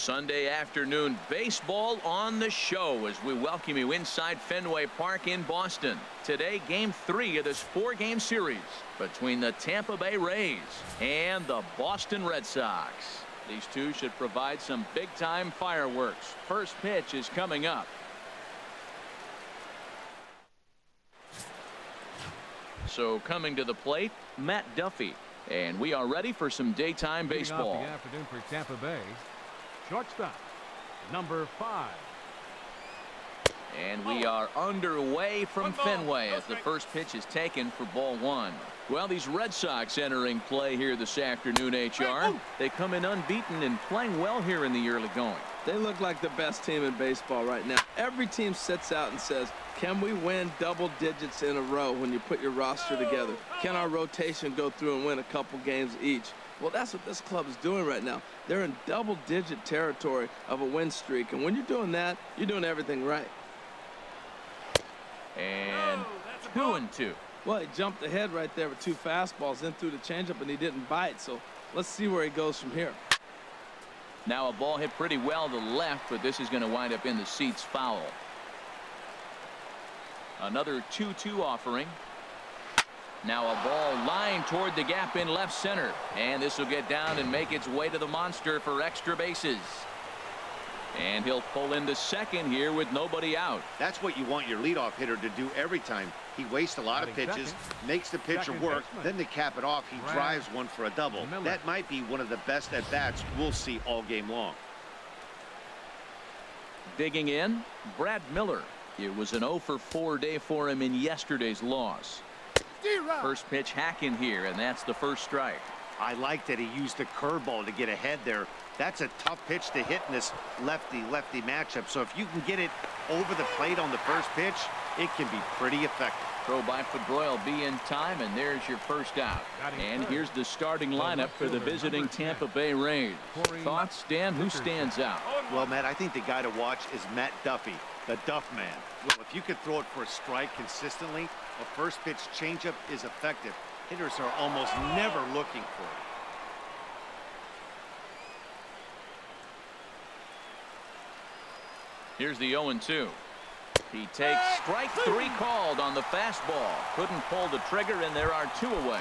Sunday afternoon baseball on the show as we welcome you inside Fenway Park in Boston. Today, Game 3 of this 4-game series between the Tampa Bay Rays and the Boston Red Sox. These two should provide some big-time fireworks. First pitch is coming up. So coming to the plate, Matt Duffy. And we are ready for some daytime baseball. The afternoon for Tampa Bay. Shortstop, number 5. And we are underway from Fenway as the first pitch is taken for ball 1. Well, these Red Sox entering play here this afternoon, HR. They come in unbeaten and playing well here in the early going. They look like the best team in baseball right now. Every team sits out and says, can we win double digits in a row when you put your roster together? Can our rotation go through and win a couple games each? Well, that's what this club is doing right now. They're in double-digit territory of a win streak. And when you're doing that, you're doing everything right. And 2-2. Well, he jumped ahead right there with 2 fastballs, then threw the changeup, and he didn't bite. So let's see where he goes from here. Now a ball hit pretty well to the left, but this is going to wind up in the seats foul. Another 2-2 offering. Now a ball lined toward the gap in left center. And this will get down and make its way to the monster for extra bases. And he'll pull into second here with nobody out. That's what you want your leadoff hitter to do every time. He wastes a lot of pitches, makes the pitcher work, then to cap it off, he drives one for a double. That might be one of the best at-bats we'll see all game long. Digging in, Brad Miller. It was an 0-for-4 day for him in yesterday's loss. First pitch hacking here, and that's the first strike. I like that he used the curveball to get ahead there. That's a tough pitch to hit in this lefty-lefty matchup. So if you can get it over the plate on the first pitch, it can be pretty effective. Throw by Pedroia will be in time, and there's your first out. And here's the starting lineup for the visiting Tampa Bay Rays. Thoughts, Dan? Who stands out? Well, Matt, I think the guy to watch is Matt Duffy, the Duff Man. Well, if you could throw it for a strike consistently, a first pitch changeup is effective. Hitters are almost never looking for it. Here's the 0-2. He takes strike 3 called on the fastball. Couldn't pull the trigger, and there are 2 away.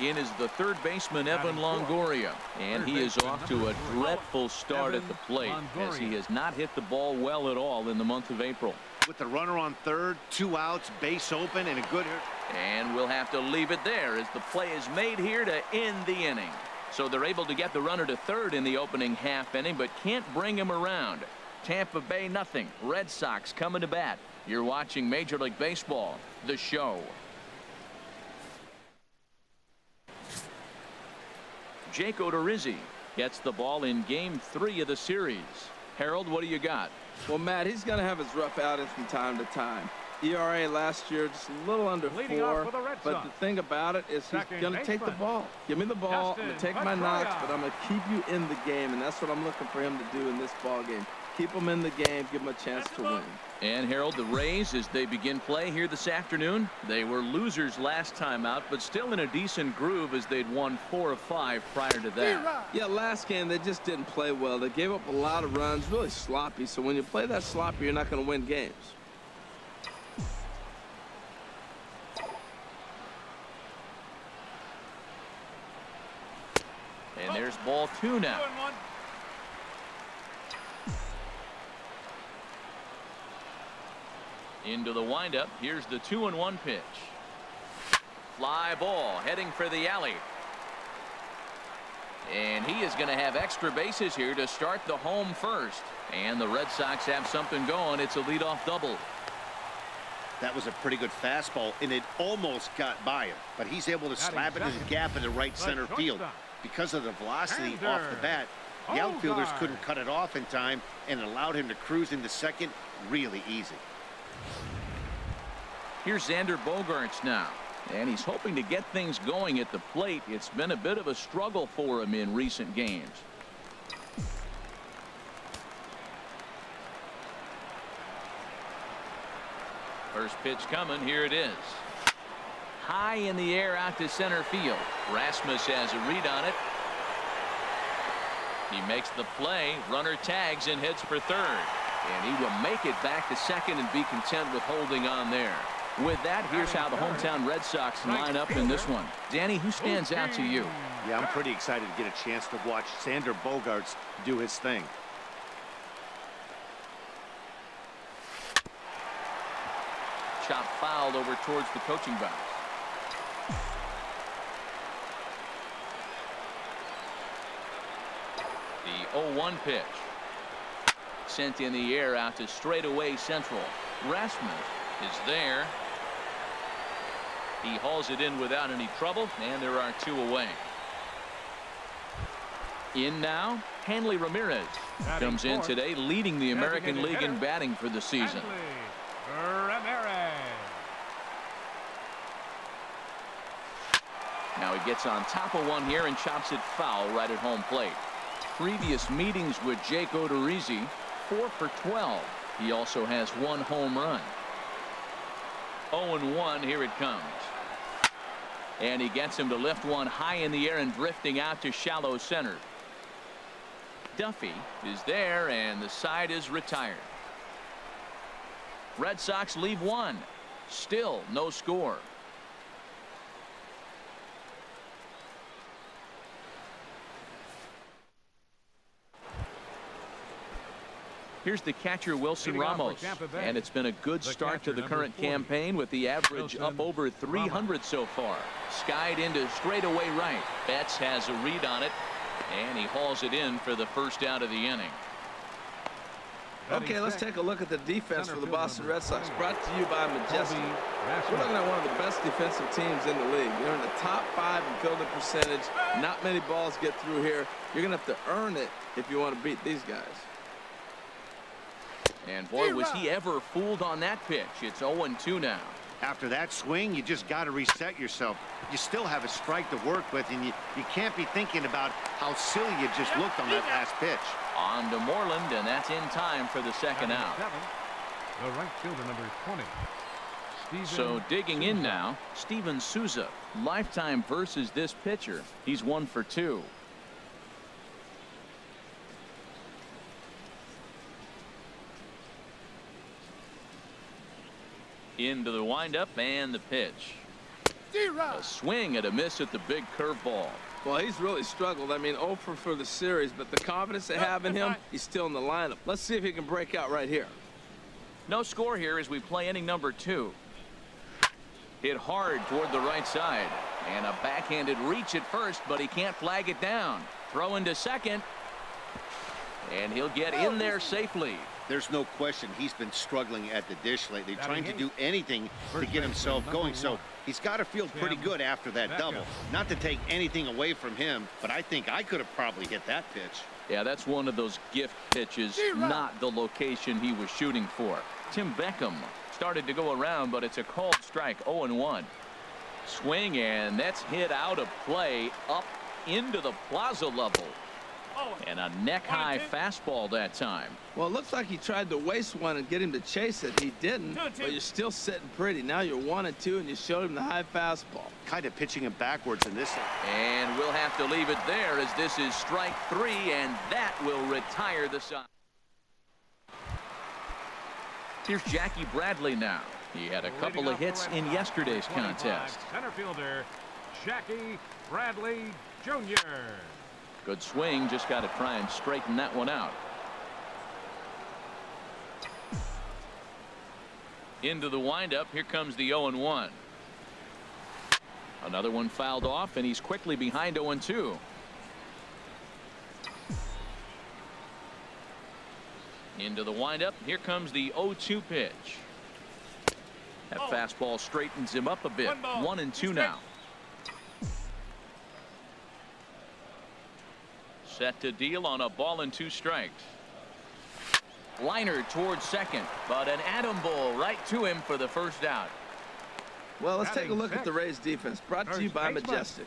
In is the third baseman, Evan Longoria. And he is off to a dreadful start at the plate as he has not hit the ball well at all in the month of April. With the runner on third, 2 outs, base open, and a good hit. And we'll have to leave it there as the play is made here to end the inning. So they're able to get the runner to third in the opening half inning, but can't bring him around. Tampa Bay nothing. Red Sox coming to bat. You're watching Major League Baseball, the show. Jake Odorizzi gets the ball in Game 3 of the series. Harold, what do you got? Well, Matt, he's going to have his rough outing from time to time. ERA last year just a little under 4, but the thing about it is he's going to take the ball. Give me the ball. I'm going to take my knocks, but I'm going to keep you in the game, and that's what I'm looking for him to do in this ball game. Keep them in the game, give them a chance to win. And Harold, the Rays, as they begin play here this afternoon, they were losers last time out, but still in a decent groove as they'd won 4 of 5 prior to that. Yeah, last game they just didn't play well. They gave up a lot of runs, really sloppy. So when you play that sloppy, you're not going to win games. And there's ball 2 now. Into the windup. Here's the 2-1 pitch. Fly ball heading for the alley. And he is going to have extra bases here to start the home first. And the Red Sox have something going. It's a leadoff double. That was a pretty good fastball, and it almost got by him. But he's able to slap it in the gap in the right center field. Because of the velocity off the bat, the outfielders couldn't cut it off in time, and it allowed him to cruise into second really easy. Here's Xander Bogaerts now, and he's hoping to get things going at the plate. It's been a bit of a struggle for him in recent games. First pitch coming. Here it is. High in the air out to center field. Rasmus has a read on it. He makes the play. Runner tags and heads for third. And he will make it back to second and be content with holding on there. With that, here's how the hometown Red Sox line up in this one. Danny, who stands out to you? Yeah, I'm pretty excited to get a chance to watch Sander Bogarts do his thing. Chop fouled over towards the coaching box. The 0-1 pitch. Sent in the air out to straightaway central. Rasmus is there. He hauls it in without any trouble, and there are two away. In now, Hanley Ramirez comes in today, leading the American League in batting for the season. Now he gets on top of one here and chops it foul right at home plate. Previous meetings with Jake Odorizzi, 4 for 12. He also has one home run. 0-1, here it comes. And he gets him to lift one high in the air and drifting out to shallow center. Duffy is there, and the side is retired. Red Sox leave one. Still no score. Here's the catcher, Wilson Ramos, and it's been a good start to the current campaign with the average up over 300 so far. Skied into straightaway right. Betts has a read on it, and he hauls it in for the first out of the inning. Okay, let's take a look at the defense for the Boston Red Sox, brought to you by Majestic. We're looking at one of the best defensive teams in the league. You're in the top 5 in fielding percentage. Not many balls get through here. You're going to have to earn it if you want to beat these guys. And boy, was he ever fooled on that pitch. It's 0-2 now. After that swing, you just got to reset yourself. You still have a strike to work with, and you can't be thinking about how silly you just looked on that last pitch. On to Moreland, and that's in time for the second out. The right fielder, number 20. So digging in now, Steven Souza. Lifetime versus this pitcher. He's 1 for 2. Into the windup and the pitch. A swing and a miss at the big curveball. Well, he's really struggled. I mean, 0 for the series, but the confidence they have in him, he's still in the lineup. Let's see if he can break out right here. No score here as we play inning number 2. Hit hard toward the right side, and a backhanded reach at first, but he can't flag it down. Throw into second, and he'll get in there safely. There's no question he's been struggling at the dish lately, trying to do anything to get himself going. So he's got to feel pretty good after that double. Not to take anything away from him, but I think I could have probably hit that pitch. Yeah, that's one of those gift pitches, not the location he was shooting for. Tim Beckham started to go around, but it's a called strike. 0-1. Swing, and that's hit out of play up into the plaza level. And a neck-high fastball that time. Well, it looks like he tried to waste one and get him to chase it. He didn't, but you're still sitting pretty. Now you're 1-2, and you showed him the high fastball. Kind of pitching him backwards in this inning. And we'll have to leave it there as this is strike 3, and that will retire the side. Here's Jackie Bradley now. He had a couple of hits in yesterday's contest. Center fielder, Jackie Bradley Jr. Good swing, just got to try and straighten that one out. Into the windup, here comes the 0-1. Another one fouled off, and he's quickly behind 0-2. Into the windup, here comes the 0-2 pitch. That fastball straightens him up a bit. 1-2 now. Set to deal on a ball and 2 strikes. Liner towards second, but an Adam Bull right to him for the first out. Well, let's take a look at the Rays defense, brought to you by Majestic.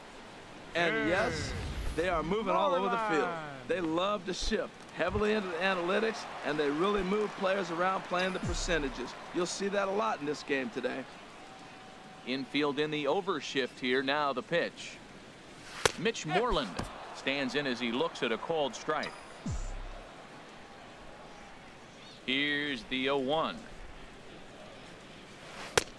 And yes, they are moving all over the field. They love to shift heavily into the analytics, and they really move players around playing the percentages. You'll see that a lot in this game today. Infield in the overshift here. Now the pitch. Mitch Moreland Stands in as he looks at a called strike. Here's the 0-1.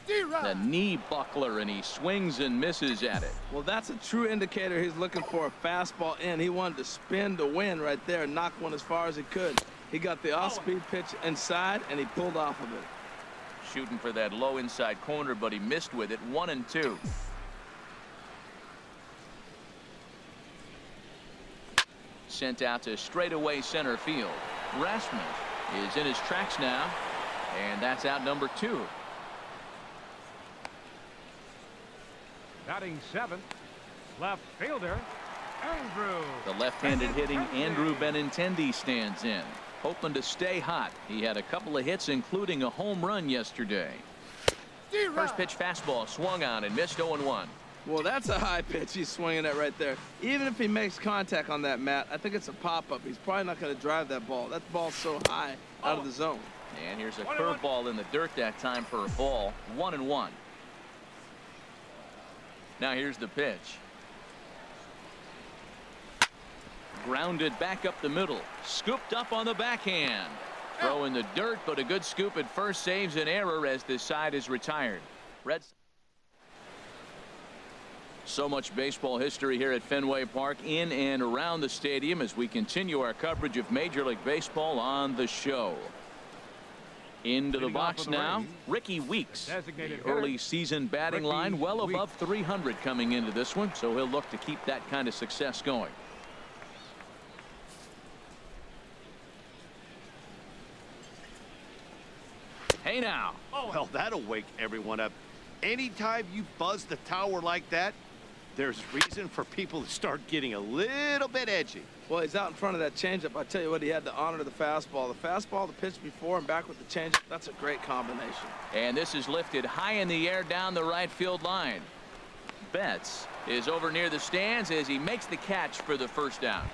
The knee buckler, and he swings and misses at it. Well, that's a true indicator he's looking for a fastball in. He wanted to spin to win right there and knock one as far as he could. He got the off-speed pitch inside, and he pulled off of it. Shooting for that low inside corner, but he missed with it. 1-2. Sent out to straightaway center field. Rasmus is in his tracks now, and that's out number 2. Batting 7th, left fielder, Andrew. The left-handed hitting Andrew Benintendi stands in, hoping to stay hot. He had a couple of hits, including a home run yesterday. First pitch fastball swung on and missed. 0-1. Well, that's a high pitch he's swinging at right there. Even if he makes contact on that, Matt, I think it's a pop-up. He's probably not going to drive that ball. That ball's so high out of the zone. And here's a curveball in the dirt that time for a ball. 1-1. Now here's the pitch. Grounded back up the middle. Scooped up on the backhand. Throw in the dirt, but a good scoop at first saves an error as this side is retired. Reds. So much baseball history here at Fenway Park, in and around the stadium, as we continue our coverage of Major League Baseball on the show. Into the box now, Ricky Weeks. The early season batting line well above 300 coming into this one, so he'll look to keep that kind of success going. Hey now. Well, that'll wake everyone up. Anytime you buzz the tower like that, there's reason for people to start getting a little bit edgy. Well, he's out in front of that changeup. I tell you what, he had to honor the fastball. The fastball, the pitch before, and back with the changeup. That's a great combination. And this is lifted high in the air down the right field line. Betts is over near the stands as he makes the catch for the first down.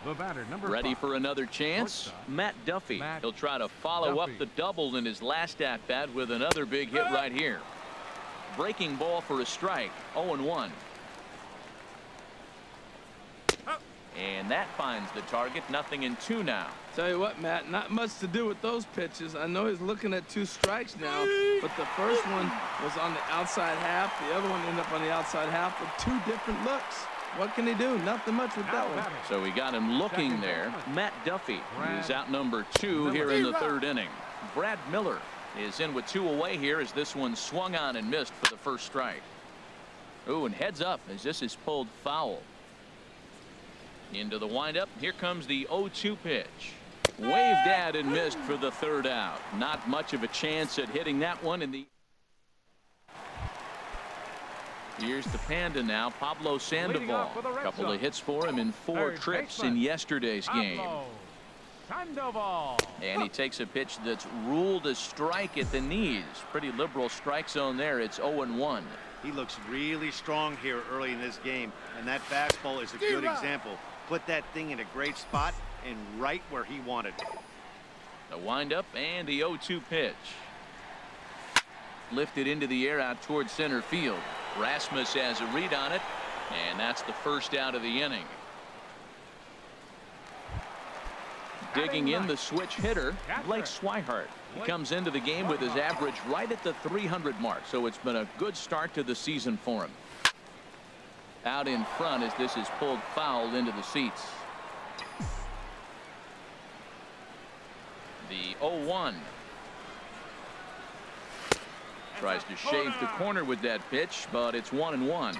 The batter, number Ready 5. for another chance? Matt Duffy. He'll try to follow up the double in his last at-bat with another big hit right here. Breaking ball for a strike. 0-1. And that finds the target. 0-2 now. Tell you what, Matt, not much to do with those pitches. I know he's looking at 2 strikes now, but the first one was on the outside half. The other one ended up on the outside half with 2 different looks. What can he do? Nothing much with that one. So we got him looking there. Matt Duffy is out number 2 here in the 3rd inning. Brad Miller is in with 2 away here as this one swung on and missed for the first strike. Ooh, and heads up as this is pulled foul. Into the windup. Here comes the 0-2 pitch. Waved at and missed for the 3rd out. Not much of a chance at hitting that one in the. Here's the Panda now, Pablo Sandoval. A couple of hits for him in 4 trips in yesterday's game. Sandoval. And he takes a pitch that's ruled a strike at the knees. Pretty liberal strike zone there. It's 0-1. He looks really strong here early in this game, and that fastball is a good example. Put that thing in a great spot and right where he wanted it. The windup and the 0-2 pitch. Lifted into the air out towards center field. Rasmus has a read on it, and that's the first out of the inning. Digging in the switch hitter, Blake Swihart. He comes into the game with his average right at the 300 mark, so it's been a good start to the season for him. Out in front as this is pulled foul into the seats. The 0-1. Tries to shave the corner with that pitch, but it's 1-1.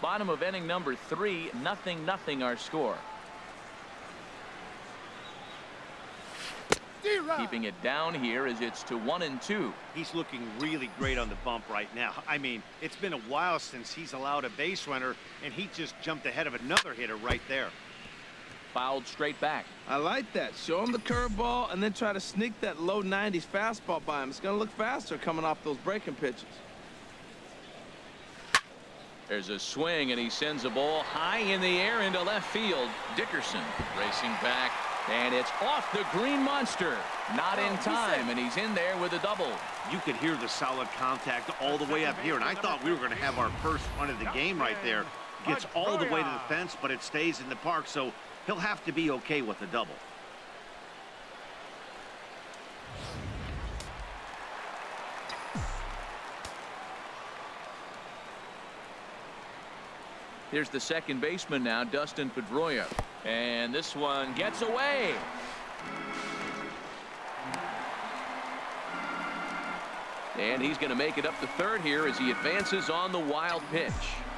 Bottom of inning number 3, 0-0 our score. Keeping it down here as it's to 1-2. He's looking really great on the bump right now. I mean, it's been a while since he's allowed a base runner, and he just jumped ahead of another hitter right there. Fouled straight back. I like that. Show him the curveball and then try to sneak that low 90s fastball by him. It's going to look faster coming off those breaking pitches. There's a swing, and he sends a ball high in the air into left field. Dickerson racing back, and it's off the green monster. Not in time, and he's in there with a double. You could hear the solid contact all the way up here, and I thought we were going to have our first run of the game right there. gets all the way to the fence, but it stays in the park, so he'll have to be okay with the double. Here's the second baseman now, Dustin Pedroia. And this one gets away. And he's going to make it up to third here as he advances on the wild pitch.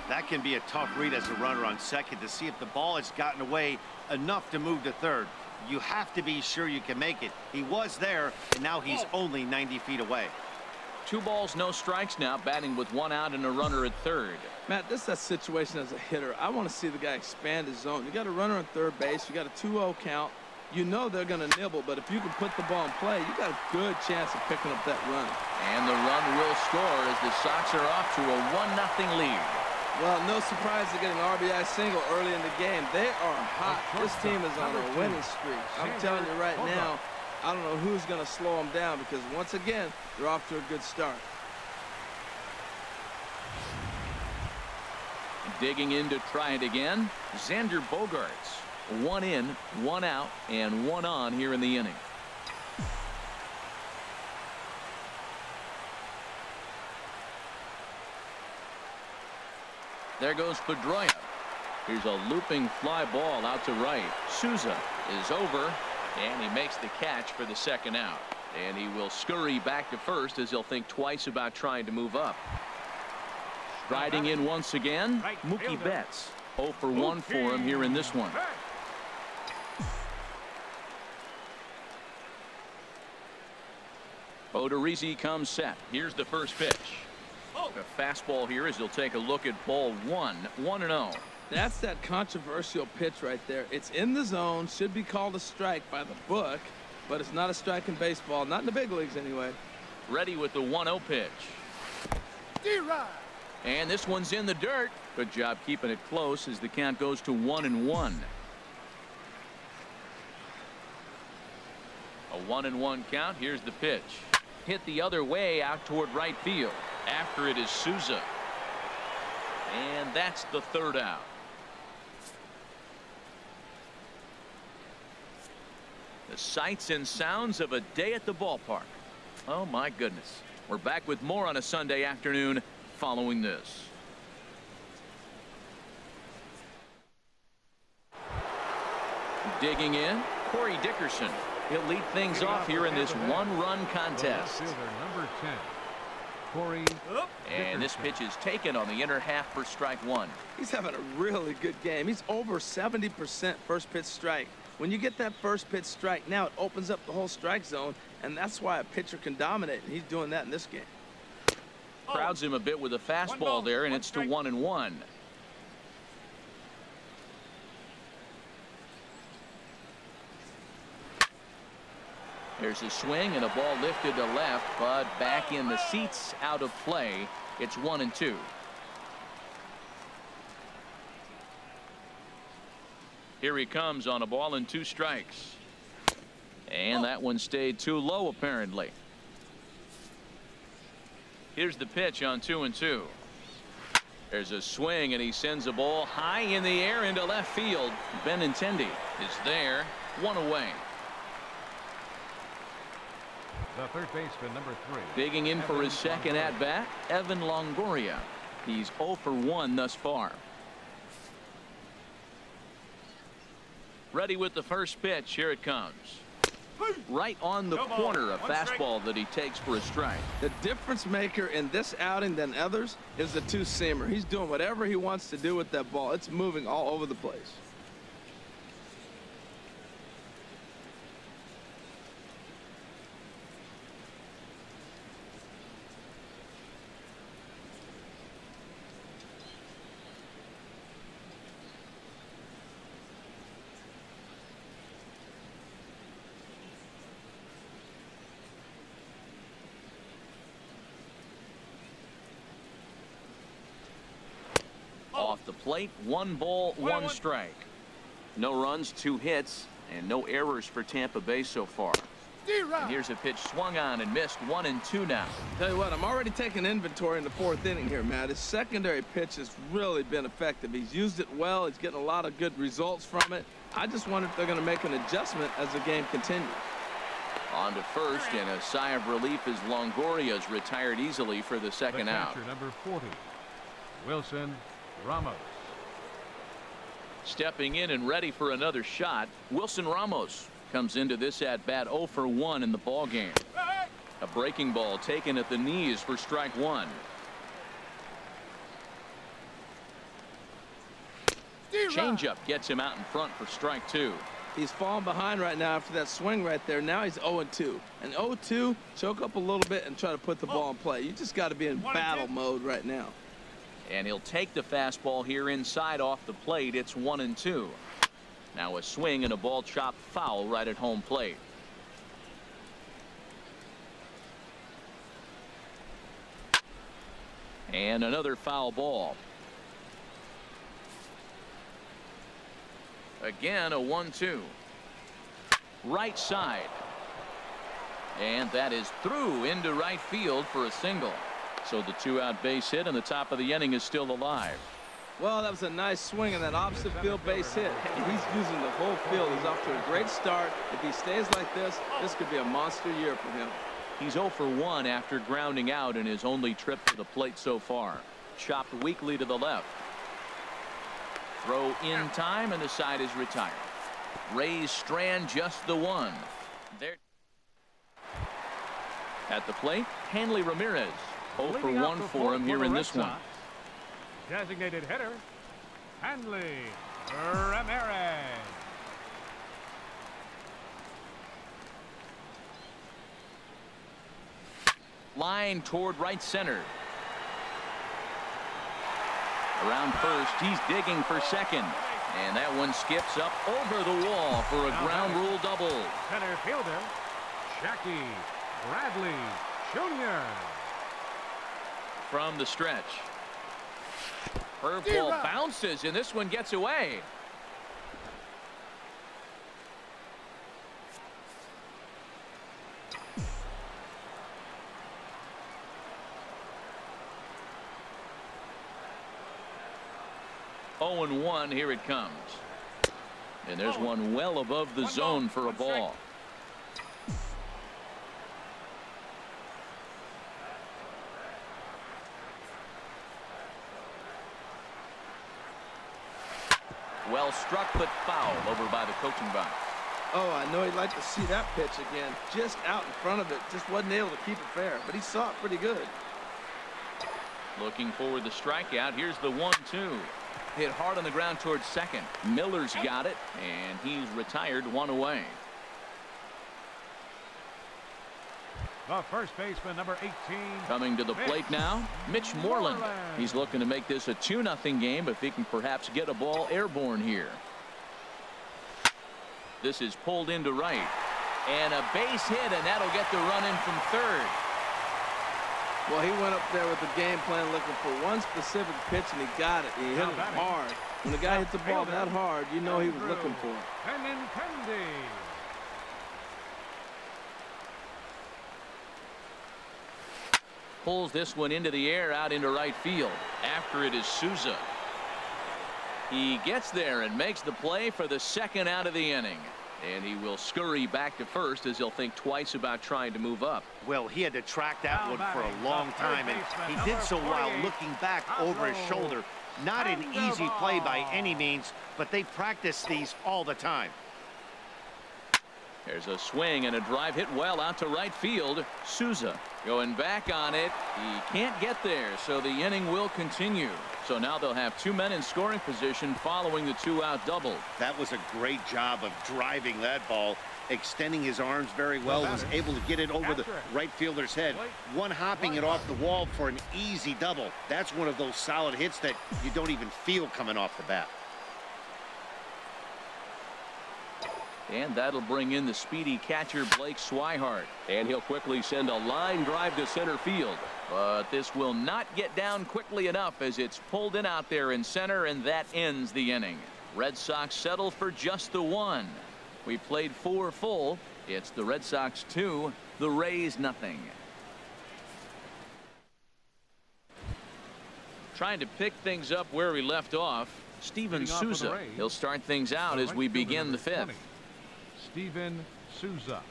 That can be a tough read as a runner on second to see if the ball has gotten away enough to move to third. You have to be sure you can make it. He was there, and now he's only 90 feet away. 2 balls, no strikes now, batting with 1 out and a runner at third. Matt, this is that situation as a hitter. I want to see the guy expand his zone. You got a runner on third base. You got a 2-0 count. You know they're going to nibble, but if you can put the ball in play, you got a good chance of picking up that run. And the run will score as the Sox are off to a 1-0 lead. Well, no surprise to get an RBI single early in the game. They are hot. This team is on a winning streak. I'm telling you right now, I don't know who's going to slow them down because once again, they're off to a good start. Digging in to try it again, Xander Bogaerts. 1 in, 1 out, and 1 on here in the inning. There goes Pedroia. Here's a looping fly ball out to right. Souza is over, and he makes the catch for the second out. And he will scurry back to first as he'll think twice about trying to move up. Striding in once again, Mookie Betts. 0 for 1 for him here in this one. Odorizzi comes set. Here's the first pitch. A fastball here as he'll take a look at ball 1. 1-0. That's that controversial pitch right there. It's in the zone, should be called a strike by the book, but it's not a strike in baseball, not in the big leagues anyway. Ready with the 1-0 pitch. And this one's in the dirt. Good job keeping it close as the count goes to 1-1. A 1-1 count. Here's the pitch. Hit the other way out toward right field. After it is Souza. And that's the third out. The sights and sounds of a day at the ballpark. Oh my goodness. We're back with more on a Sunday afternoon following this. Digging in, Corey Dickerson. He'll lead things off here in this 1-run contest. Number 10, Corey. And this pitch is taken on the inner half for strike 1. He's having a really good game. He's over 70% first pitch strike. When you get that first pitch strike, now it opens up the whole strike zone, and that's why a pitcher can dominate, and he's doing that in this game. Crowds him a bit with a fastball there, and it's to 1-1. There's a swing and a ball lifted to left, but back in the seats, out of play. It's 1-2. Here he comes on a ball and 2 strikes. And that one stayed too low, apparently. Here's the pitch on 2-2. There's a swing, and he sends a ball high in the air into left field. Benintendi is there, 1 away. The third baseman, number 3. Digging in for his second at-bat, Evan Longoria. He's 0 for 1 thus far. Ready with the first pitch. Here it comes. Right on the corner, a fastball that he takes for a strike. The difference maker in this outing than others is the 2-seamer. He's doing whatever he wants to do with that ball. It's moving all over the place. Off the plate, 1 ball, 1 strike. No runs, 2 hits, and no errors for Tampa Bay so far. And here's a pitch swung on and missed. 1-2 now. Tell you what, I'm already taking inventory in the fourth inning here, Matt. His secondary pitch has really been effective. He's used it well. He's getting a lot of good results from it. I just wonder if they're going to make an adjustment as the game continues. On to first, and a sigh of relief as Longoria's retired easily for the second out. Number 40, Wilson Ramos. Stepping in and ready for another shot, Wilson Ramos comes into this at bat 0 for 1 in the ball game. A breaking ball taken at the knees for strike one. Changeup gets him out in front for strike two. He's falling behind right now after that swing right there. Now he's 0-2. And 0-2, choke up a little bit and try to put the ball in play. You just got to be in battle mode right now. And he'll take the fastball here inside off the plate. It's 1-2. Now a swing and a ball chopped foul right at home plate. And another foul ball. Again, a 1-2. Right side. And that is through into right field for a single. So the two-out base hit, and the top of the inning is still alive. Well, that was a nice swing in that opposite field base hit. He's using the whole field. He's off to a great start. If he stays like this could be a monster year for him. He's 0 for 1 after grounding out in his only trip to the plate so far. Chopped weakly to the left. Throw in time, and the side is retired. Rays strand just the one. There. At the plate, Hanley Ramirez. 0 for 1 for him here in this one. Designated hitter, Hanley Ramirez. Line toward right center. Around first, he's digging for second. And that one skips up over the wall for a ground rule double. Center fielder, Jackie Bradley Jr. From the stretch. Curveball bounces, and this one gets away. Oh, 0-1, here it comes. And there's one well above the zone for a ball. Well struck, but foul over by the coaching box. Oh, I know he'd like to see that pitch again. Just out in front of it. Just wasn't able to keep it fair, but he saw it pretty good. Looking for the strikeout. Here's the 1-2. Hit hard on the ground towards second. Miller's got it, and he's retired, one away. The first baseman, number 18. Coming to the plate now, Mitch Moreland. He's looking to make this a 2-0 game if he can perhaps get a ball airborne here. This is pulled into right. And a base hit, and that'll get the run in from third. Well, he went up there with the game plan looking for one specific pitch, and he got it. He hit it hard. When the guy hits the ball that hard, you know he was looking for it. Pulls this one into the air out into right field. After it is Souza. He gets there and makes the play for the second out of the inning. And he will scurry back to first as he'll think twice about trying to move up. Well, he had to track that one for a long time, and he did so while looking back over his shoulder. Not an easy play by any means, but they practice these all the time. There's a swing and a drive hit well out to right field. Souza going back on it. He can't get there, so the inning will continue. So now they'll have two men in scoring position following the two-out double. That was a great job of driving that ball, extending his arms very well, was able to get it over the right fielder's head, one hopping it off the wall for an easy double. That's one of those solid hits that you don't even feel coming off the bat. And that'll bring in the speedy catcher Blake Swihart. And he'll quickly send a line drive to center field. But this will not get down quickly enough as it's pulled in out there in center, and that ends the inning. Red Sox settle for just the one. We played 4 full. It's the Red Sox 2, the Rays nothing. Trying to pick things up where we left off, Steven Souza. He'll start things out as we begin the fifth. Steven Souza.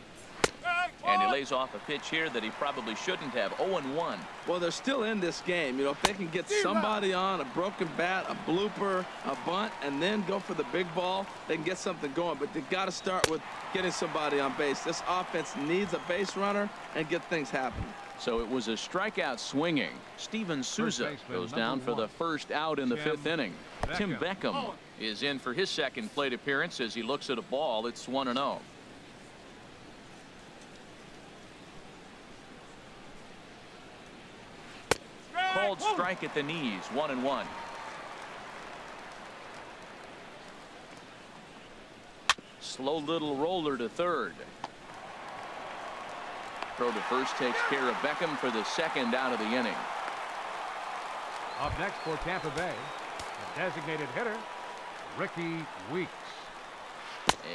And he lays off a pitch here that he probably shouldn't have. 0-1. Well, they're still in this game. You know, if they can get somebody on, a broken bat, a blooper, a bunt, and then go for the big ball, they can get something going. But they've got to start with getting somebody on base. This offense needs a base runner and get things happening. So it was a strikeout swinging. Steven Souza goes down for the first out in the fifth inning. Tim Beckham is in for his second plate appearance as he looks at a ball. It's 1-0. Called strike at the knees. 1-1. Slow little roller to third. Throw to first takes care of Beckham for the second out of the inning. Up next for Tampa Bay, the designated hitter, Ricky Weeks.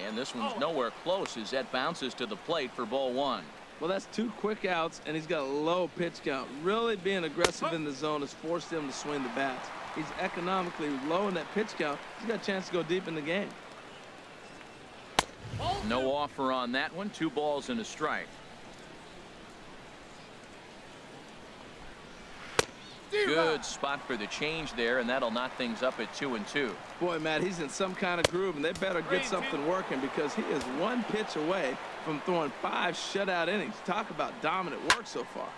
And this one's nowhere close as that bounces to the plate for ball one. Well, that's 2 quick outs, and he's got a low pitch count. Really being aggressive in the zone has forced him to swing the bats. He's economically low in that pitch count. He's got a chance to go deep in the game. No offer on that one. 2 balls and a strike. Good spot for the change there, and that'll knock things up at 2-2. Boy, Matt, he's in some kind of groove, and they better get something working because he is 1 pitch away from throwing 5 shutout innings. Talk about dominant work so far.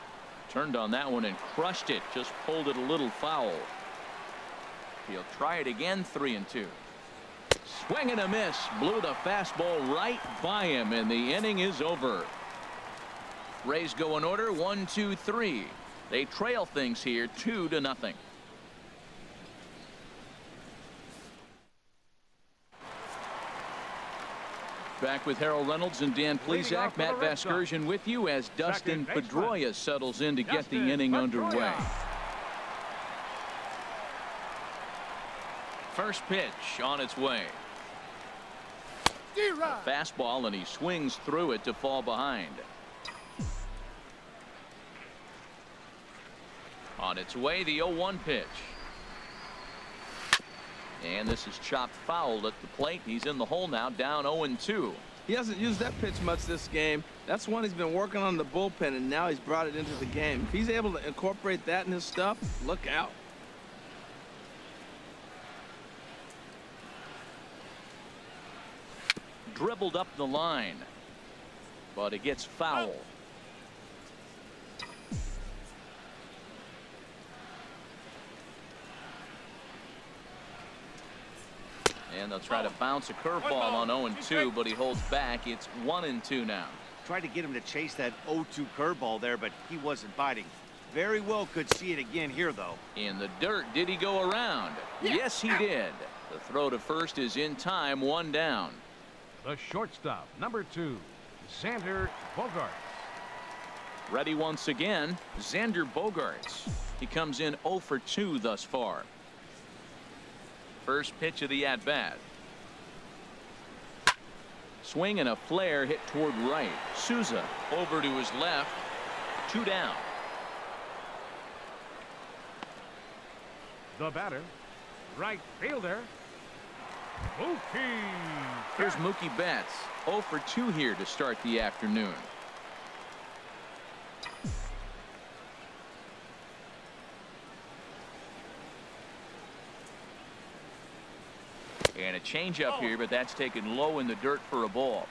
Turned on that one and crushed it. Just pulled it a little foul. He'll try it again. 3-2. Swing and a miss. Blew the fastball right by him, and the inning is over. Rays go in order. 1, 2, 3. They trail things here 2-0. Back with Harold Reynolds and Dan Plesac. Matt Vasgersian with you as Dustin Pedroia settles in to get the inning underway. First pitch on its way. A fastball, and he swings through it to fall behind. On its way, the 0-1 pitch. And this is chopped foul at the plate. He's in the hole now, down 0-2. He hasn't used that pitch much this game. That's one he's been working on the bullpen, and now he's brought it into the game. If he's able to incorporate that in his stuff, look out. Dribbled up the line, but it gets foul. And they'll try to bounce a curveball on 0-2, but he holds back. It's 1-2 now. Tried to get him to chase that 0-2 curveball there, but he wasn't biting. Very well could see it again here, though. In the dirt. Did he go around? Yes, he did. The throw to first is in time. 1 down. The shortstop, number 2, Xander Bogaerts. Ready once again, Xander Bogaerts. He comes in 0 for 2 thus far. First pitch of the at-bat. Swing and a flare hit toward right. Souza over to his left. 2 down. The batter, right fielder, Mookie. Here's Mookie Betts. 0 for 2 here to start the afternoon. And a changeup here, but that's taken low in the dirt for a ball.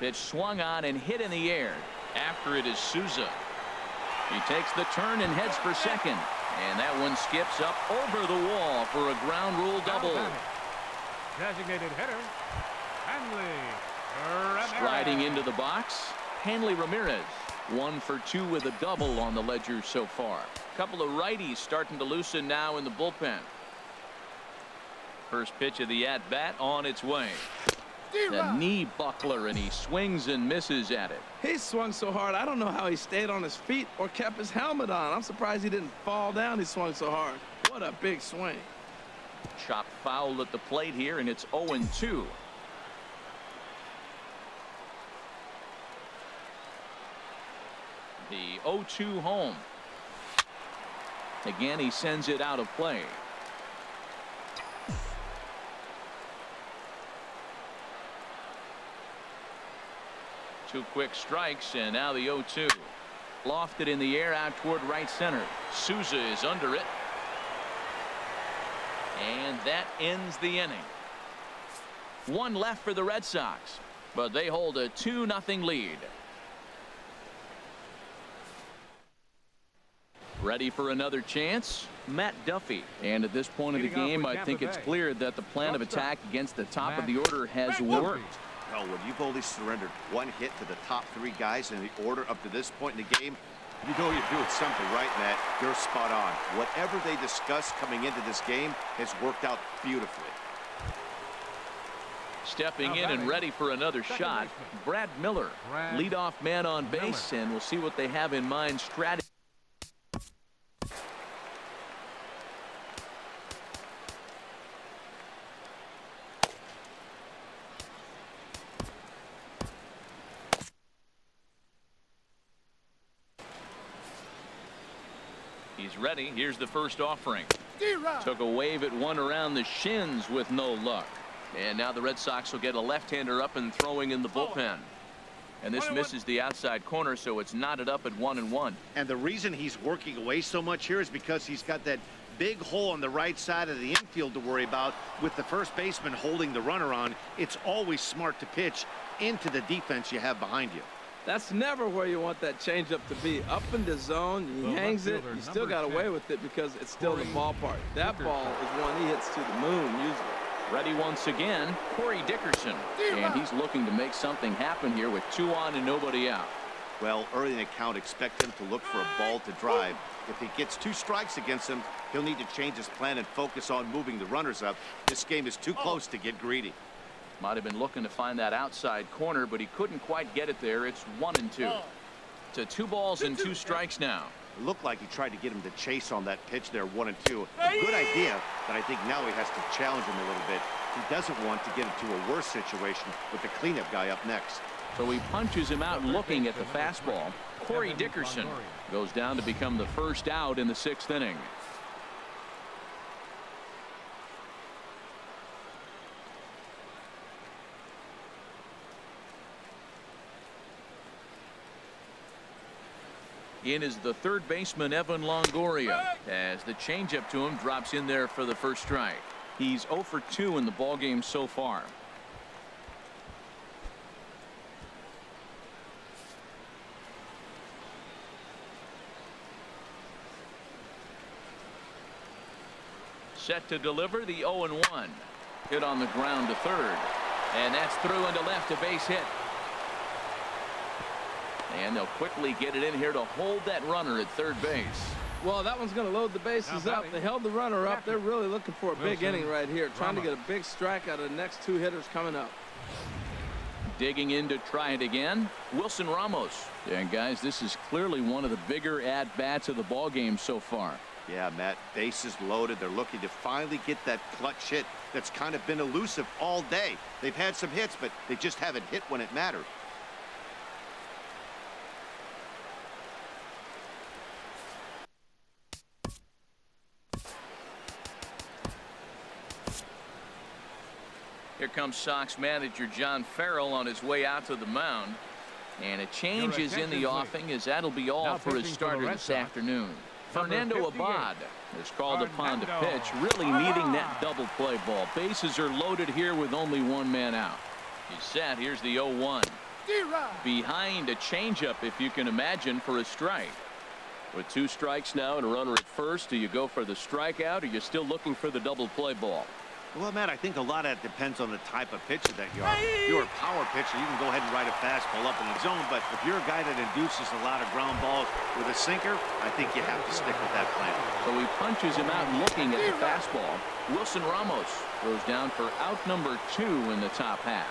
Pitch swung on and hit in the air. After it is Souza. He takes the turn and heads for second. And that one skips up over the wall for a ground rule double. Designated hitter, Hanley Ramirez. Sliding into the box, Hanley Ramirez. 1 for 2 with a double on the ledger so far. A couple of righties starting to loosen now in the bullpen. First pitch of the at-bat on its way. The knee buckler, and he swings and misses at it. He swung so hard, I don't know how he stayed on his feet or kept his helmet on. I'm surprised he didn't fall down. He swung so hard. What a big swing. Chop foul at the plate here, and it's 0-2. The 0-2 home. Again, he sends it out of play. Two quick strikes, and now the 0-2. Lofted in the air out toward right center. Souza is under it. And that ends the inning. One left for the Red Sox, but they hold a 2-0 lead. Ready for another chance? Matt Duffy. And at this point of the game, I think it's clear that the plan of attack against the top of the order has worked. Well, when you've only surrendered one hit to the top three guys in the order up to this point in the game, you know you're doing something right, Matt. You're spot on. Whatever they discussed coming into this game has worked out beautifully. Stepping in and ready for another shot, Brad Miller, leadoff man on base, and we'll see what they have in mind strategy. He's ready. Here's the first offering. Took a wave at one around the shins with no luck. And now the Red Sox will get a left-hander up and throwing in the bullpen. And this misses the outside corner, so it's knotted up at 1-1. And the reason he's working away so much here is because he's got that big hole on the right side of the infield to worry about. With the first baseman holding the runner on, it's always smart to pitch into the defense you have behind you. That's never where you want that changeup to be. Up in the zone, he hangs it. You still got away with it because it's still in the ballpark. That ball is one he hits to the moon usually. Ready once again, Corey Dickerson. And he's looking to make something happen here with 2 on and nobody out. Well, early in the count, expect him to look for a ball to drive. If he gets 2 strikes against him, he'll need to change his plan and focus on moving the runners up. This game is too close to get greedy. Might have been looking to find that outside corner, but he couldn't quite get it there. It's 1-2. To 2 balls and 2 strikes now. It looked like he tried to get him to chase on that pitch there, 1-2. A good idea, but I think now he has to challenge him a little bit. He doesn't want to get into a worse situation with the cleanup guy up next. So he punches him out looking at the fastball. Corey Dickerson goes down to become the first out in the 6th inning. In is the third baseman, Evan Longoria, as the changeup to him drops in there for the first strike. He's 0 for 2 in the ballgame so far. Set to deliver the 0-1. Hit on the ground to third. And that's through into left, a base hit. And they'll quickly get it in here to hold that runner at third base. Well, that one's going to load the bases up. They held the runner up. They're really looking for a big inning right here, trying to get a big strike out of the next 2 hitters coming up. Digging in to try it again, Wilson Ramos. And guys, this is clearly one of the bigger at-bats of the ball game so far. Yeah, Matt, bases loaded. They're looking to finally get that clutch hit that's kind of been elusive all day. They've had some hits, but they just haven't hit when it mattered. Here comes Sox manager John Farrell on his way out to the mound. And a change is in the offing, as that'll be all for his starter this afternoon. Fernando Abad is called upon to pitch, really needing that double play ball. Bases are loaded here with only 1 man out. He's set. Here's the 0-1. Behind a changeup, if you can imagine, for a strike. With 2 strikes now and a runner at first, do you go for the strikeout, or are you still looking for the double play ball? Well, Matt, I think a lot of that depends on the type of pitcher that you are. If you're a power pitcher, you can go ahead and ride a fastball up in the zone. But if you're a guy that induces a lot of ground balls with a sinker, I think you have to stick with that plan. So he punches him out looking at the fastball. Wilson Ramos goes down for out number 2 in the top half.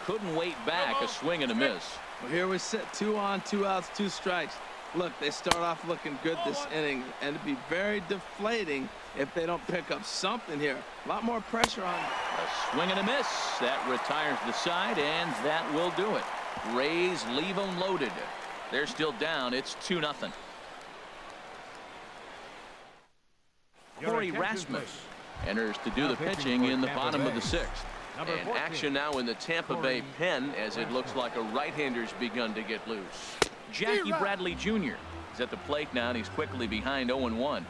Couldn't wait back, a swing and a miss. Well, here we sit, 2 on, 2 outs, 2 strikes. Look, they start off looking good this inning, and it'd be very deflating if they don't pick up something here. A lot more pressure on. A swing and a miss. That retires the side, and that will do it. Rays leave them loaded. They're still down. It's 2-0. Corey Rasmus enters to do the pitching in the bottom of the 6th. And action now in the Tampa Bay pen as it looks like a right-hander's begun to get loose. Jackie Bradley Jr. is at the plate now, and he's quickly behind 0-1.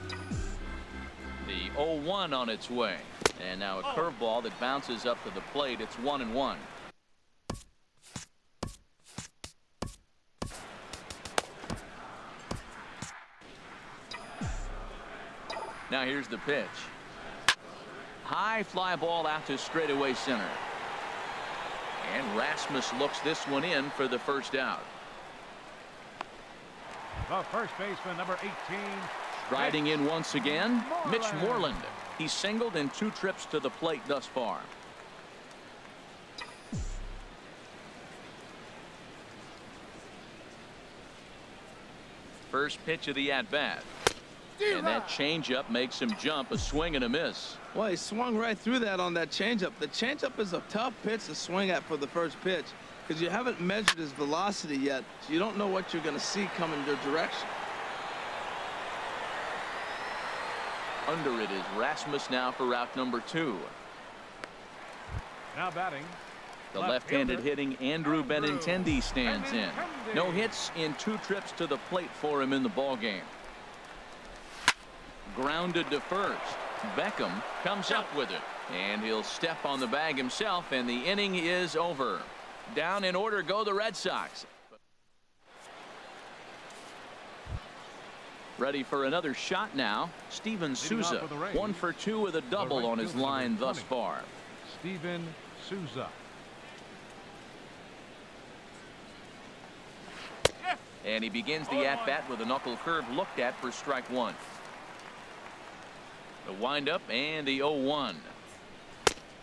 The 0-1 on its way. And now a curveball that bounces up to the plate. It's 1-1. Now here's the pitch. High fly ball out to straightaway center. And Rasmus looks this one in for the first out. The first baseman, number 18. Riding in once again, Mitch Moreland. He's singled in 2 trips to the plate thus far. First pitch of the at-bat. And that changeup makes him jump. A swing and a miss. Well, he swung right through that on that changeup. The changeup is a tough pitch to swing at for the first pitch because you haven't measured his velocity yet, so you don't know what you're going to see coming your direction. Under it is Rasmus now for route number 2. Now batting. The left-handed hitting Andrew Benintendi stands in. No hits in 2 trips to the plate for him in the ballgame. Grounded to first. Beckham comes up with it, and he'll step on the bag himself, and the inning is over. Down in order go the Red Sox. Ready for another shot now. Steven Souza, 1 for 2 with a double on his line thus far. Steven Souza. And he begins the at-bat with a knuckle curve looked at for strike 1. The windup and the 0-1.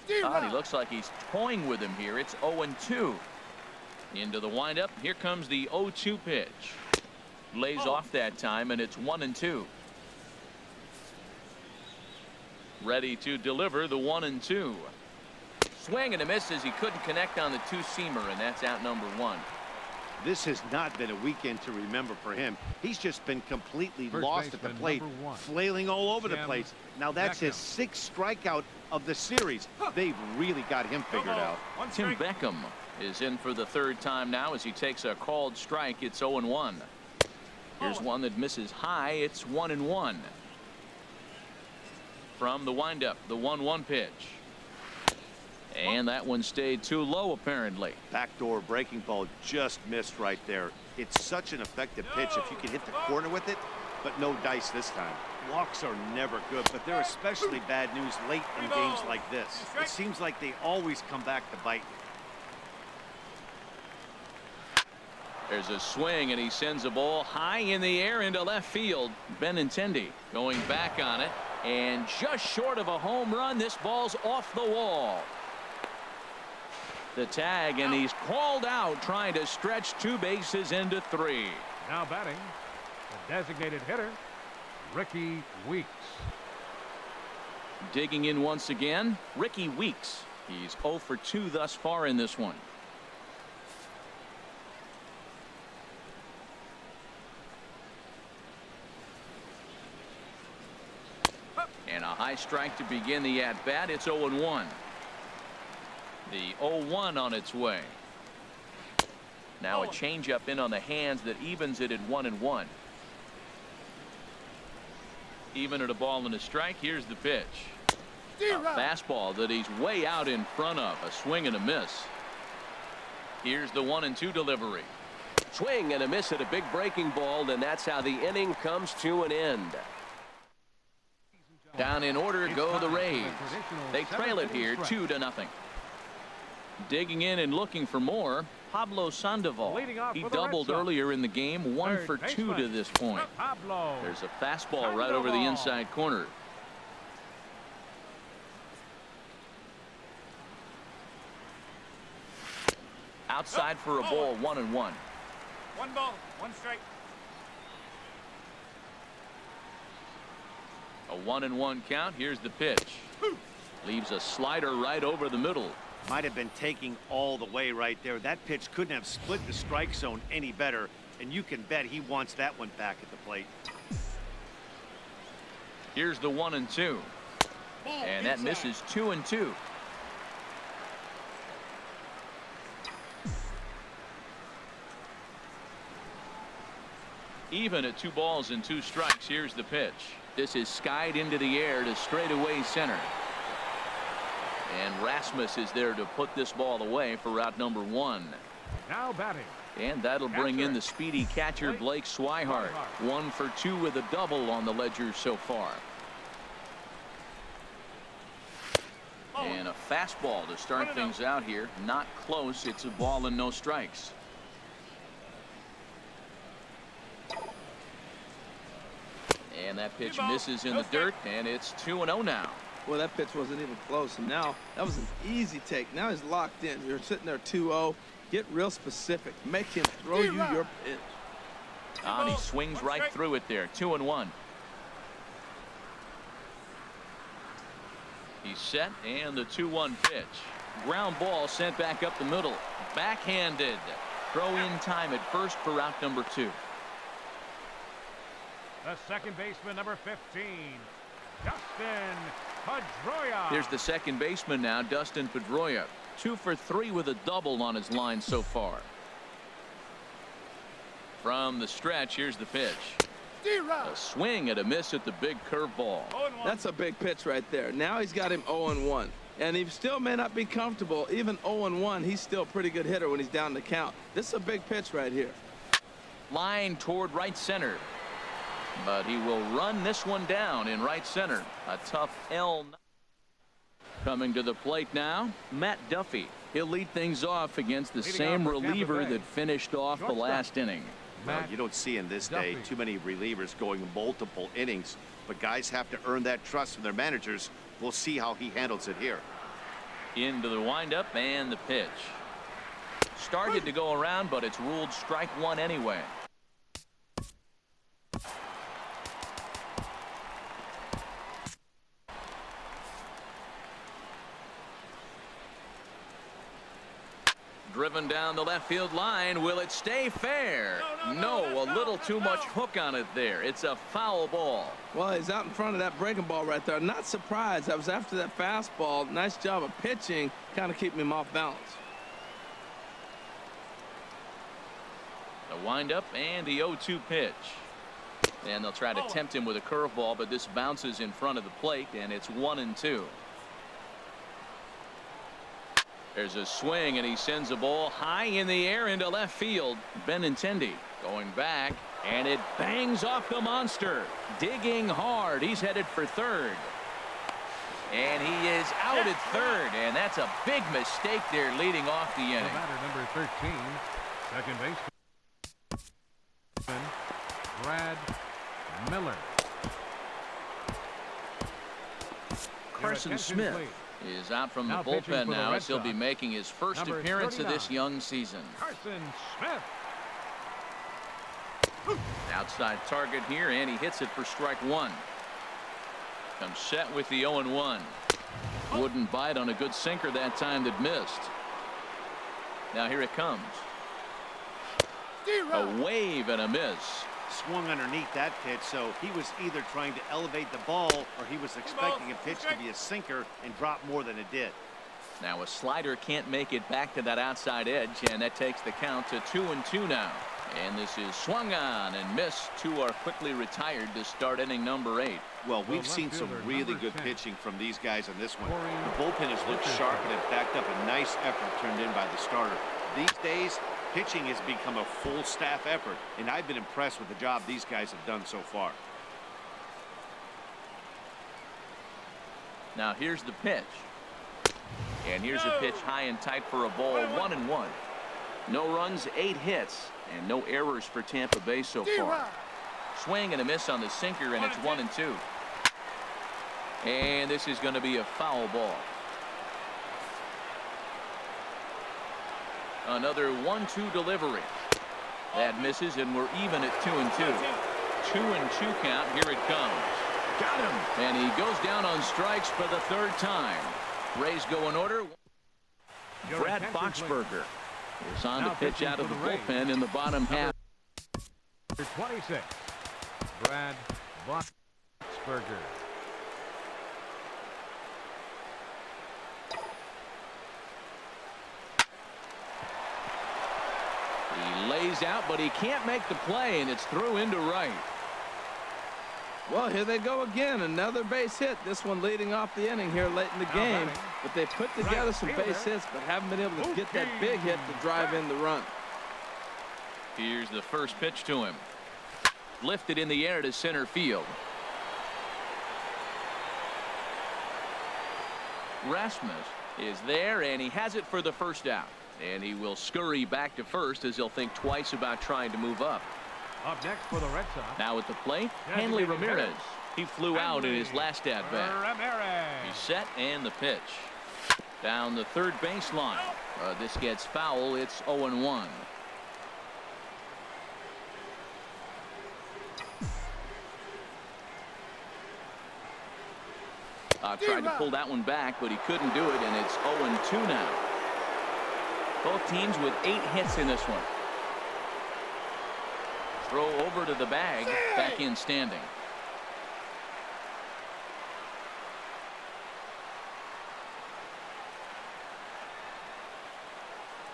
He looks like he's toying with him here. It's 0-2. Into the windup. Here comes the 0-2 pitch. Lays off that time, and it's 1-2. Ready to deliver the 1-2. Swing and a miss as he couldn't connect on the 2-seamer, and that's out number 1. This has not been a weekend to remember for him. He's just been completely lost at the plate, flailing all over the place. Now that's his 6th strikeout of the series. They've really got him figured out. Tim Beckham is in for the 3rd time now as he takes a called strike. It's 0-1. Here's one that misses high. It's 1-1. From the windup, the 1-1 pitch. And that one stayed too low, apparently. Backdoor breaking ball just missed right there. It's such an effective pitch if you can hit the corner with it, but no dice this time. Walks are never good, but they're especially bad news late in games like this. It seems like they always come back to bite you. There's a swing, and he sends a ball high in the air into left field. Benintendi going back on it, and just short of a home run. This ball's off the wall. The tag, and he's called out trying to stretch 2 bases into 3. Now batting, the designated hitter, Ricky Weeks. Digging in once again, Ricky Weeks. He's 0 for 2 thus far in this one. And a high strike to begin the at-bat. It's 0-1. The 0-1 on its way. Now a changeup in on the hands that evens it at 1-1. Even at a ball and a strike. Here's the pitch. A fastball that he's way out in front of. A swing and a miss. Here's the 1-2 delivery. Swing and a miss at a big breaking ball, and that's how the inning comes to an end. Down in order go the Rays. They trail it here 2-0. Digging in and looking for more, Pablo Sandoval. He doubled earlier in the game, 1 for 2 to this point. There's a fastball right over the inside corner. outside for a ball, 1-1. 1 ball, 1 strike. A 1-1 count. Here's the pitch. Leaves a slider right over the middle. Might have been taking all the way right there. That pitch couldn't have split the strike zone any better, and you can bet he wants that one back at the plate. Here's the 1-2. And that misses 2-2. Even at 2 balls and 2 strikes. Here's the pitch. This is skied into the air to straightaway center. And Rasmus is there to put this ball away for out number 1. Now batting. And that'll bring in the speedy catcher Blake Swihart. 1 for 2 with a double on the ledger so far. And a fastball to start things out here. Not close. It's a ball and no strikes. And that pitch misses in the dirt, and it's 2-0 now. Well, that pitch wasn't even close, and now that was an easy take. Now he's locked in. You're sitting there 2-0. Get real specific. Make him throw you your pitch. And he swings right through it there. 2-1. He's set, and the 2-1 pitch. Ground ball sent back up the middle. Backhanded. Throw in time at first for out number 2. The second baseman, number 15, Dustin Pedroia. Here's the second baseman now, Dustin Pedroia. 2 for 3 with a double on his line so far. From the stretch, here's the pitch. A swing and a miss at the big curveball. That's a big pitch right there. Now he's got him 0-1. And he still may not be comfortable. Even 0-1, he's still a pretty good hitter when he's down the count. This is a big pitch right here. Line toward right center. But he will run this one down in right center. A tough L. Coming to the plate now, Matt Duffy. He'll lead things off against the same reliever that finished off the last inning. Well, you don't see in this day too many relievers going multiple innings, but guys have to earn that trust from their managers. We'll see how he handles it here. Into the windup and the pitch. Started to go around, but it's ruled strike 1 anyway. Driven down the left field line. Will it stay fair? No, a little too much hook on it there. It's a foul ball. Well, he's out in front of that breaking ball right there. Not surprised. I was after that fastball. Nice job of pitching, kind of keeping him off balance. The windup and the 0-2 pitch. And they'll try to tempt him with a curveball, but this bounces in front of the plate, and it's 1-2. There's a swing, and he sends a ball high in the air into left field. Benintendi going back, and it bangs off the monster. Digging hard. He's headed for third. And he is out at third, and that's a big mistake there leading off the inning. Batter number 13, second baseman, Brad Miller. Carson Smith is out from the bullpen now as he'll be making his first appearance of this young season. Carson Smith. Outside target here, and he hits it for strike 1. Comes set with the 0-1. Wouldn't bite on a good sinker that time that missed. Now here it comes. A wave and a miss. Swung underneath that pitch, so he was either trying to elevate the ball or he was expecting a pitch to be a sinker and drop more than it did. Now a slider can't make it back to that outside edge, and that takes the count to 2-2 now. And this is swung on and missed. 2 are quickly retired to start inning number 8. Well, we've seen some really good pitching from these guys on this one. The bullpen has looked sharp and it backed up a nice effort turned in by the starter. These days, pitching has become a full staff effort, and I've been impressed with the job these guys have done so far. Now here's the pitch. And here's a pitch high and tight for a ball, 1-1. No runs, 8 hits, and no errors for Tampa Bay so far. Swing and a miss on the sinker, and it's 1-2. And this is going to be a foul ball. Another 1-2 delivery. That misses, and we're even at 2-2. 2-2 count. Here it comes. Got him. And he goes down on strikes for the third time. Rays go in order. Brad Boxberger is on to pitch out of the bullpen in the bottom half. 26. Brad Boxberger. He lays out, but he can't make the play, and it's through into right. Well, here they go again. Another base hit. This one leading off the inning here late in the game. But they put together some base hits, but haven't been able to get that big hit to drive in the run. Here's the first pitch to him. Lifted in the air to center field. Rasmus is there, and he has it for the first out. And he will scurry back to first as he'll think twice about trying to move up. Up next for the Red Sox. Now at the plate, Hanley Ramirez. He flew out in his last at bat. He's set, and the pitch. Down the third baseline. This gets foul. It's 0-1. Tried to pull that one back, but he couldn't do it, and it's 0-2 now. Both teams with 8 hits in this one. Throw over to the bag, back in standing.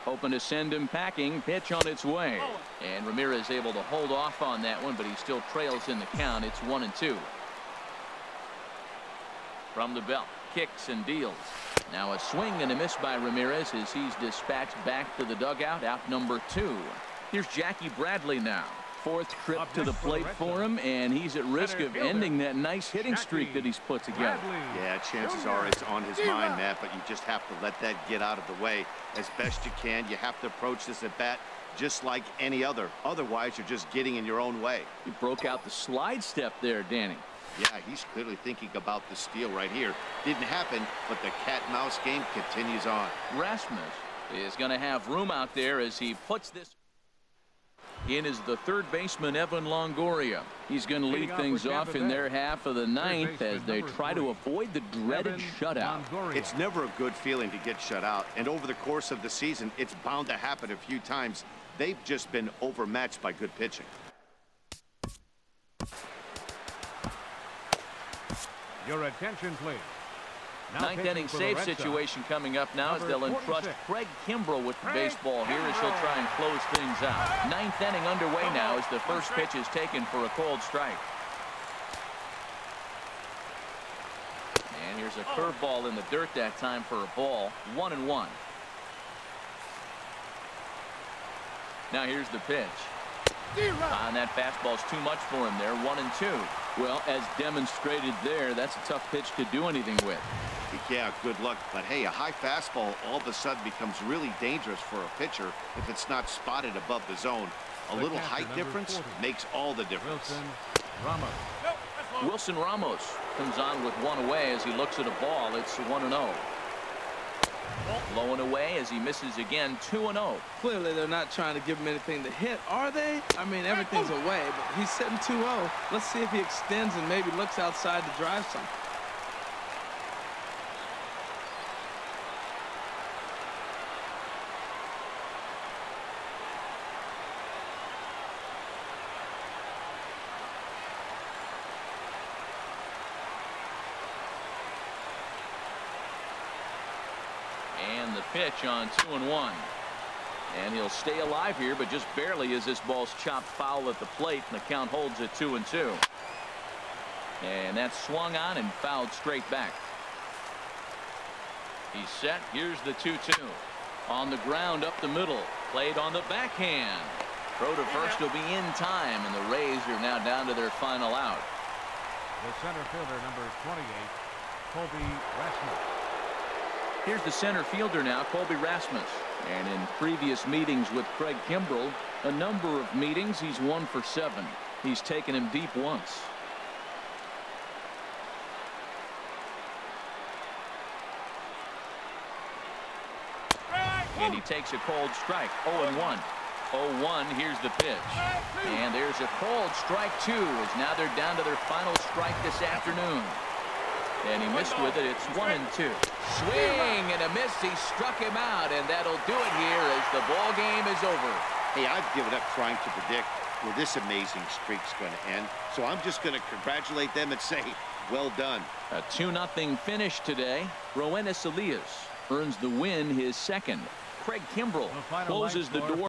Hoping to send him packing. Pitch on its way. And Ramirez able to hold off on that one, but he still trails in the count. It's 1-2. From the belt, kicks and deals. Now a swing and a miss by Ramirez as he's dispatched back to the dugout, out number 2. Here's Jackie Bradley now. 4th trip to the plate for him, and he's at risk of ending that nice hitting streak that he's put together. Yeah, chances are it's on his mind, Matt, but you just have to let that get out of the way as best you can. You have to approach this at bat just like any other. Otherwise, you're just getting in your own way. He broke out the slide step there, Danny. Yeah, he's clearly thinking about the steal right here. Didn't happen, but the cat-mouse game continues on. Rasmus is going to have room out there as he puts this in is the third baseman, Evan Longoria. He's going to lead things off in their half of the ninth as they try to avoid the dreaded shutout. It's never a good feeling to get shut out, and over the course of the season, it's bound to happen a few times. They've just been overmatched by good pitching. Your attention, please. Ninth inning save situation coming up now as they'll entrust Craig Kimbrell with the baseball here as he'll try and close things out. Ninth inning underway now as the first pitch is taken for a cold strike. And here's a curveball in the dirt that time for a ball. 1-1. Now here's the pitch. And that fastball's too much for him there. 1-2. Well, as demonstrated there, that's a tough pitch to do anything with. Yeah, good luck. But hey, a high fastball all of a sudden becomes really dangerous for a pitcher if it's not spotted above the zone. A little height difference makes all the difference. Wilson Ramos comes on with one away as he looks at a ball. It's 1-0. Low and away as he misses again. 2-0. Clearly they're not trying to give him anything to hit, are they? I mean, everything's away, but he's sitting 2-0. Let's see if he extends and maybe looks outside to drive something. And the pitch on 2-1. And he'll stay alive here, but just barely as this ball's chopped foul at the plate, and the count holds at 2-2. And that's swung on and fouled straight back. He's set. Here's the 2-2. On the ground up the middle. Played on the backhand. Throw to first will be in time, and the Rays are now down to their final out. The center fielder, number 28, Colby Rasmus. Here's the center fielder now, Colby Rasmus. And in previous meetings with Craig Kimbrell, a number of meetings, he's 1 for 7. He's taken him deep once. And he takes a cold strike. 0-1. 0-1. Here's the pitch. And there's a cold strike, too, as now they're down to their final strike this afternoon. And he missed with it. It's 1-2. Swing and a miss. He struck him out, and that'll do it here as the ball game is over. Hey, I've given up trying to predict where this amazing streak's going to end. So I'm just going to congratulate them and say, well done. A 2-0 finish today. Roenis Elias earns the win, his second. Craig Kimbrell closes the door.